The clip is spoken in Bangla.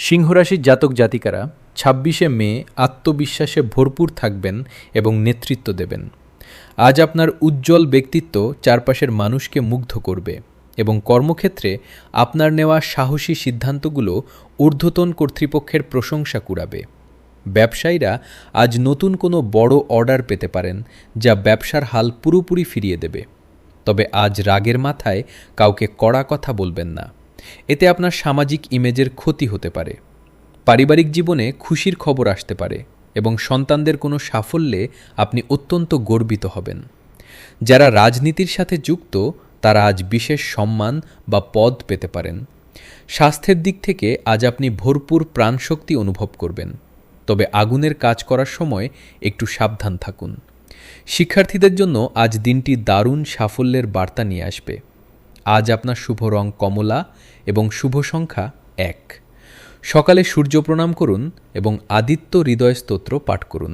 সিংহরাশির জাতক জাতিকারা ২৬শে মে আত্মবিশ্বাসে ভরপুর থাকবেন এবং নেতৃত্ব দেবেন। আজ আপনার উজ্জ্বল ব্যক্তিত্ব চারপাশের মানুষকে মুগ্ধ করবে এবং কর্মক্ষেত্রে আপনার নেওয়া সাহসী সিদ্ধান্তগুলো ঊর্ধ্বতন কর্তৃপক্ষের প্রশংসা কুড়াবে। ব্যবসায়ীরা আজ নতুন কোনো বড় অর্ডার পেতে পারেন, যা ব্যবসার হাল পুরোপুরি ফিরিয়ে দেবে। তবে আজ রাগের মাথায় কাউকে কড়া কথা বলবেন না, এতে আপনার সামাজিক ইমেজের ক্ষতি হতে পারে। পারিবারিক জীবনে খুশির খবর আসতে পারে এবং সন্তানদের কোনো সাফল্যে আপনি অত্যন্ত গর্বিত হবেন। যারা রাজনীতির সাথে যুক্ত তারা আজ বিশেষ সম্মান বা পদ পেতে পারেন। স্বাস্থ্যের দিক থেকে আজ আপনি ভরপুর প্রাণশক্তি অনুভব করবেন, তবে আগুনের কাজ করার সময় একটু সাবধান থাকুন। শিক্ষার্থীদের জন্য আজ দিনটি দারুণ সাফল্যের বার্তা নিয়ে আসবে। আজ আপনার শুভ রং কমলা এবং শুভ সংখ্যা ১। সকালে সূর্য প্রণাম করুন এবং আদিত্য হৃদয় স্তোত্র পাঠ করুন।